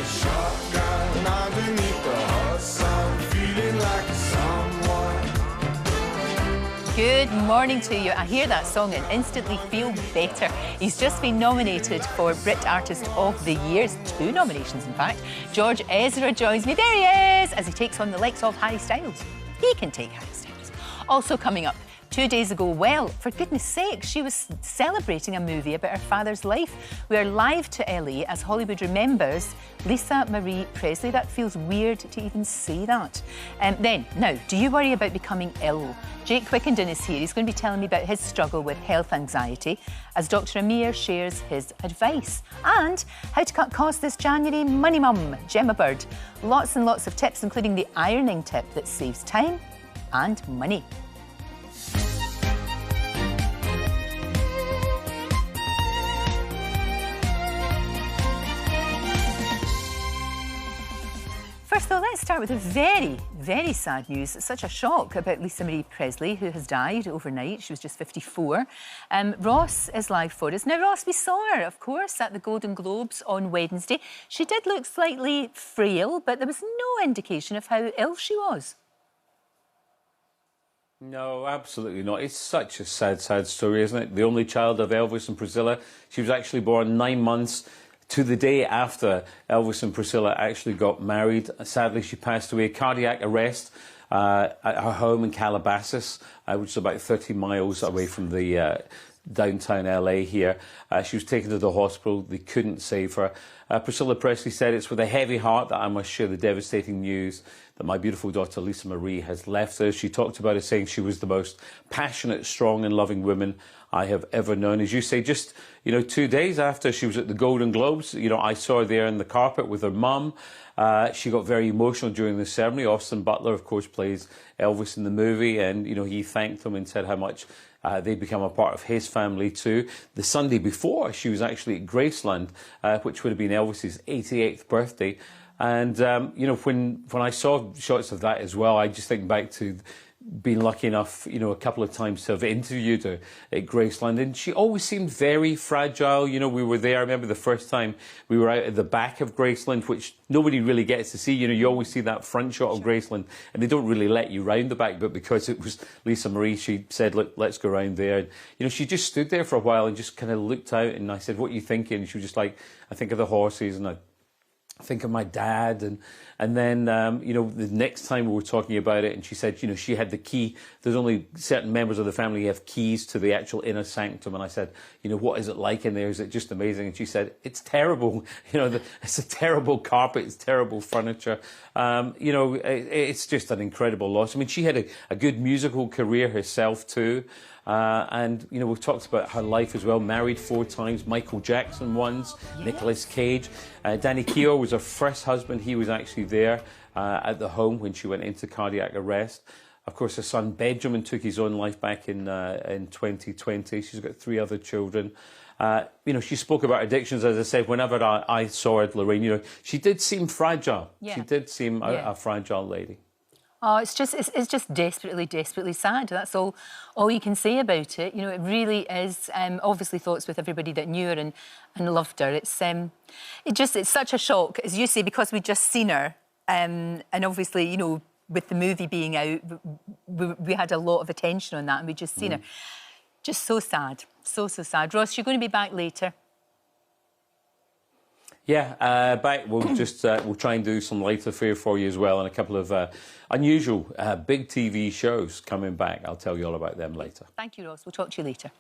Shotgun underneath the hot sun, feeling like someone. Good morning to you. I hear that song and instantly feel better. He's just been nominated for Brit Artist of the Year. 2 nominations, in fact. George Ezra joins me. There he is! As he takes on the likes of Harry Styles. He can take Harry Styles. Also coming up, 2 days ago, well, for goodness sake, she was celebrating a movie about her father's life. We are live to LA as Hollywood remembers Lisa Marie Presley. That feels weird to even say that. Now, do you worry about becoming ill? Jake Quickenden is here. He's going to be telling me about his struggle with health anxiety as Dr. Amir shares his advice. And how to cut costs this January, Money Mum, Gemma Bird. Lots and lots of tips, including the ironing tip that saves time and money. First though, let's start with the very, very sad news. It's such a shock about Lisa Marie Presley, who has died overnight. She was just 54. Ross is live for us. Now, Ross, we saw her, of course, at the Golden Globes on Wednesday. She did look slightly frail, but there was no indication of how ill she was. No, absolutely not. It's such a sad, sad story, isn't it? The only child of Elvis and Priscilla. She was actually born 9 months to the day after Elvis and Priscilla actually got married. Sadly, she passed away, cardiac arrest, at her home in Calabasas, which is about 30 miles away from the downtown LA here. She was taken to the hospital. They couldn't save her. Priscilla Presley said, "It's with a heavy heart that I must share the devastating news that my beautiful daughter Lisa Marie has left us." She talked about it, saying she was the most passionate, strong and loving woman I have ever known. As you say, just 2 days after she was at the Golden Globes, I saw her there on the carpet with her mum. She got very emotional during the ceremony. Austin Butler, of course, plays Elvis in the movie, and he thanked them and said how much they'd become a part of his family too. The Sunday before, she was actually at Graceland, which would have been Elvis's 88th birthday. And when I saw shots of that as well, I just think back to been lucky enough, a couple of times to have interviewed her at Graceland, and she always seemed very fragile. We were there. I remember the first time we were out at the back of Graceland, which nobody really gets to see. You always see that front shot of Graceland, and they don't really let you round the back. But because it was Lisa Marie, she said, "Look, let's go round there." And she just stood there for a while and just kind of looked out. And I said, "What are you thinking?" And she was just like, "I think of the horses, and I think of my dad." And then the next time we were talking about it, and she said she had the key. There's only certain members of the family who have keys to the actual inner sanctum. And I said, what is it like in there? Is it just amazing? And she said, "It's terrible. It's a terrible carpet. It's terrible furniture. It's just an incredible loss." I mean, she had a good musical career herself too. And we've talked about her life as well. Married 4 times, Michael Jackson once, yes. Nicolas Cage. Danny Keough was her first husband. He was actually there at the home when she went into cardiac arrest. Of course, her son Benjamin took his own life back in 2020. She's got 3 other children. She spoke about addictions, as I said. Whenever I saw her, Lorraine, she did seem fragile. Yeah. She did seem a fragile lady. Oh, it's just desperately, desperately sad. That's all you can say about it. It really is. Obviously, thoughts with everybody that knew her and loved her. It's such a shock, as you say, because we'd just seen her, and obviously, with the movie being out, we had a lot of attention on that, and we'd just seen her. Just so sad, so sad. Ross, you're going to be back later. Yeah, back. We'll try and do some lighter fare for you as well, and a couple of unusual big TV shows coming back. I'll tell you all about them later. Thank you, Ross. We'll talk to you later.